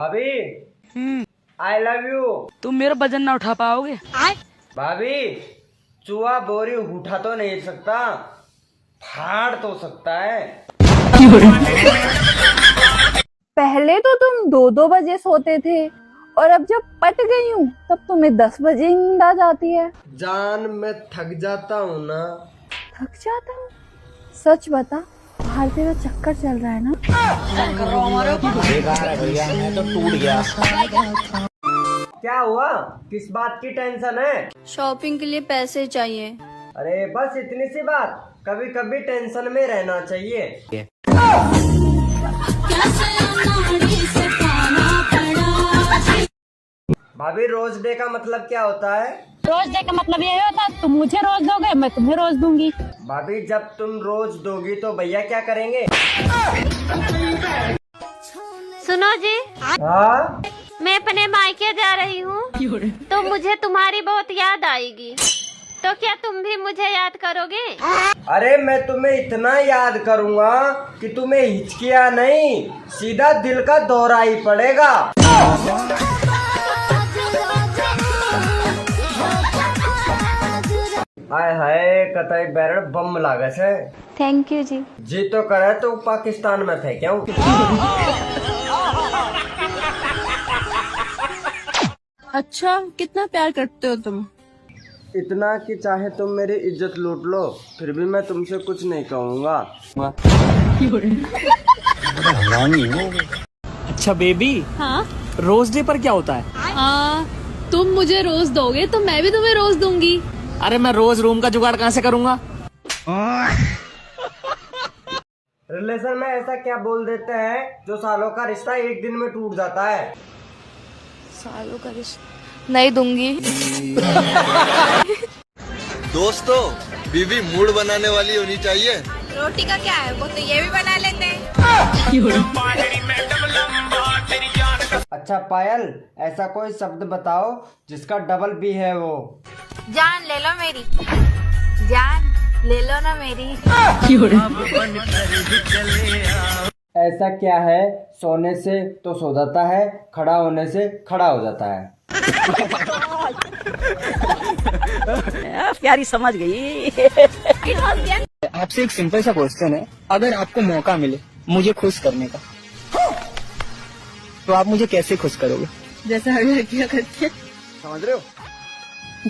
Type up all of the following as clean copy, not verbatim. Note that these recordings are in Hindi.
भाभी आई लव यू। तुम मेरा वजन ना उठा पाओगे। भाभी चूहा बोरी उठा तो नहीं सकता, फाड़ तो सकता है। पहले तो तुम 2-2 बजे सोते थे और अब जब पट गई हूँ तब तुम्हें 10 बजे नींद आ जाती है। जान मैं थक जाता हूँ ना। थक जाता हूँ? सच बता, बाहर तेरा चक्कर चल रहा है ना? बेकार है भैया, मैं तो टूट गया। क्या हुआ, किस बात की टेंशन है? शॉपिंग के लिए पैसे चाहिए। अरे बस इतनी सी बात, कभी कभी टेंशन में रहना चाहिए। भाभी रोज डे का मतलब क्या होता है? रोज डे का मतलब ये होता है तुम मुझे रोज दोगे, मैं तुम्हें रोज दूंगी। भाभी जब तुम रोज दोगी तो भैया क्या करेंगे? सुनो जी, हाँ मैं अपने मायके जा रही हूँ तो मुझे तुम्हारी बहुत याद आएगी, तो क्या तुम भी मुझे याद करोगे? अरे मैं तुम्हें इतना याद करूँगा कि तुम्हें हिचकिया नहीं, सीधा दिल का दौरा ही पड़ेगा। हाय हाय, कतई बैरड़ बम लागस है। थैंक यू जी। जी तो करे तो पाकिस्तान में फेंक्या हूँ। अच्छा, कितना प्यार करते हो तुम? इतना कि चाहे तुम मेरी इज्जत लूट लो फिर भी मैं तुमसे कुछ नहीं कहूँगा। अच्छा बेबी, हाँ रोज डे पर क्या होता है? तुम मुझे रोज दोगे तो मैं भी तुम्हें रोज दूंगी। अरे मैं रोज रूम का जुगाड़ कहाँ से करूँगा? रिलेशन में ऐसा क्या बोल देते हैं जो सालों का रिश्ता एक दिन में टूट जाता है? सालों का रिश्ता नहीं दूंगी। दोस्तों, बीवी मूड बनाने वाली होनी चाहिए। रोटी का क्या है, वो तो ये भी बना लेते हैं। अच्छा पायल, ऐसा कोई शब्द बताओ जिसका डबल भी है वो। जान ले लो मेरी, जान ले लो ना मेरी। ऐसा क्या है सोने से तो सो जाता है, खड़ा होने से खड़ा हो जाता है। प्यारी समझ गई। आपसे एक सिंपल सा क्वेश्चन है, अगर आपको मौका मिले मुझे खुश करने का तो आप मुझे कैसे खुश करोगे? जैसे हर लड़कियां करती है। समझ रहे हो?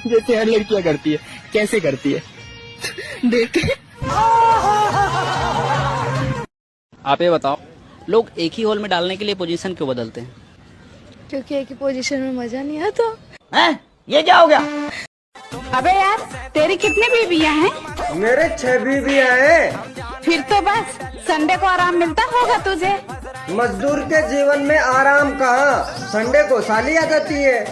जैसे हर लड़कियां करती है। कैसे करती है? देख के। आप ये बताओ, लोग एक ही होल में डालने के लिए पोजीशन क्यों बदलते हैं? क्योंकि एक ही पोजीशन में मजा नहीं आता। हैं? ये क्या हो गया? अबे यार, तेरी कितनी बीवियां हैं? मेरे 6 बीवियां हैं। फिर तो बस संडे को आराम मिलता होगा तुझे। मजदूर के जीवन में आराम कहाँ, संडे को साली आ जाती है।